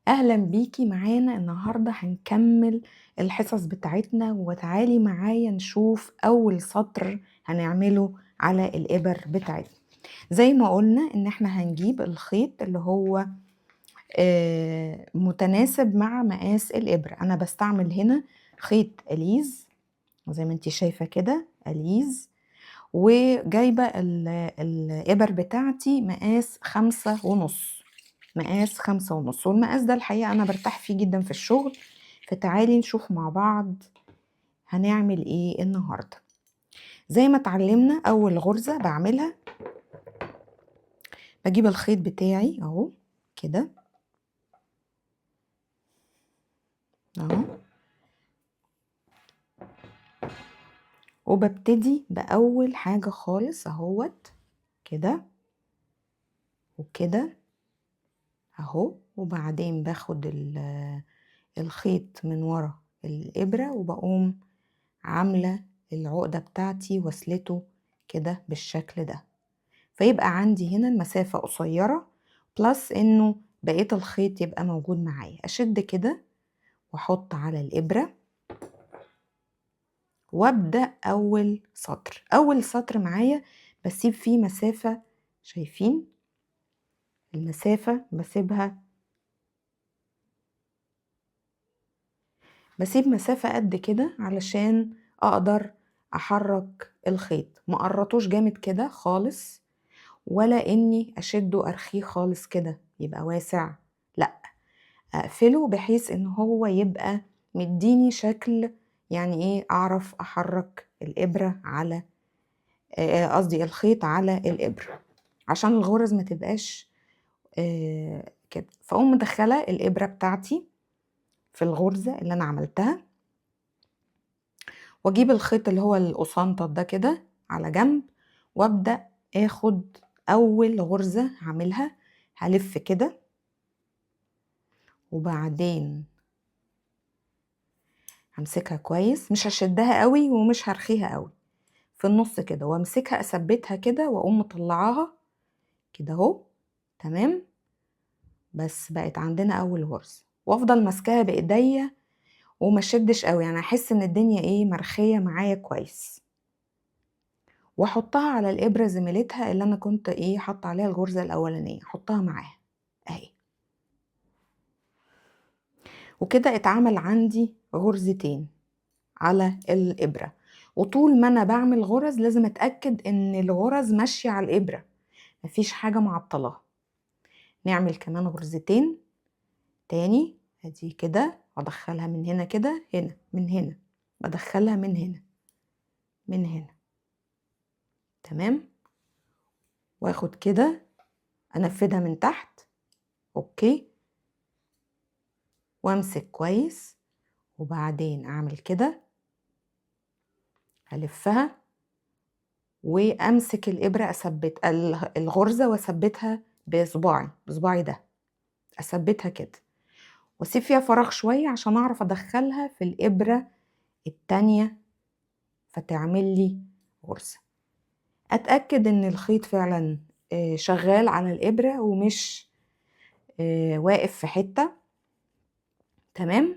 أهلا بيكي معانا النهاردة هنكمل الحصص بتاعتنا، وتعالي معايا نشوف أول سطر هنعمله على الإبر بتاعتنا. زي ما قلنا إن احنا هنجيب الخيط اللي هو متناسب مع مقاس الإبرة. أنا بستعمل هنا خيط أليز زي ما انتي شايفة كده أليز، وجايبة الإبر بتاعتي مقاس 5.5، مقاس 5.5. والمقاس ده الحقيقة أنا برتاح فيه جدا في الشغل. فتعالي نشوف مع بعض هنعمل ايه النهاردة. زي ما اتعلمنا أول غرزة بعملها، بجيب الخيط بتاعي اهو كده اهو، وببتدي بأول حاجة خالص اهوت كده وكده اهو، وبعدين باخد الخيط من ورا الإبرة وبقوم عاملة العقدة بتاعتي وصلته كده بالشكل ده. فيبقى عندي هنا المسافة قصيرة بلس انه بقية الخيط يبقى موجود معايا. اشد كده واحط على الإبرة وابدأ اول سطر. اول سطر معايا بسيب فيه مسافة، شايفين المسافة؟ بسيب مسافة قد كده علشان اقدر احرك الخيط. ما قرطوش جامد كده خالص، ولا اني اشده ارخيه خالص كده يبقى واسع، لا، اقفله بحيث ان هو يبقى مديني شكل، يعني ايه، اعرف احرك الابرة على قصدي الخيط على الابرة عشان الغرز ما تبقاش كده. فاقوم مدخله الابرة بتاعتي في الغرزة اللي انا عملتها، واجيب الخيط اللي هو القصنطة ده كده على جنب، وابدأ اخد اول غرزة هعملها. هلف كده وبعدين همسكها كويس، مش هشدها قوي ومش هرخيها قوي، في النص كده، وامسكها اثبتها كده واقوم مطلعاها كده اهو. تمام، بس بقت عندنا اول غرزة، وافضل ماسكاها بايديا وما شدش قوي، يعني احس ان الدنيا ايه مرخية معايا كويس، واحطها على الابرة زميلتها اللي انا كنت ايه حاطه عليها الغرزة الاولانية، احطها معاها اهي. وكده اتعمل عندي غرزتين على الإبرة. وطول ما أنا بعمل غرز لازم أتأكد إن الغرز ماشية على الإبرة، مفيش حاجة معطلاها. نعمل كمان غرزتين تاني، ادي كده، وادخلها من هنا كده، هنا من هنا، بدخلها من هنا من هنا. تمام، واخد كده انفذها من تحت، اوكي، وامسك كويس، وبعدين اعمل كده، الفها وامسك الابره، اثبت الغرزه واثبتها بصباعي ده، اثبتها كده واسيب فيها فراغ شويه عشان اعرف ادخلها في الابره التانية فتعمل لي غرزه. اتاكد ان الخيط فعلا شغال على الابره ومش واقف في حته. تمام،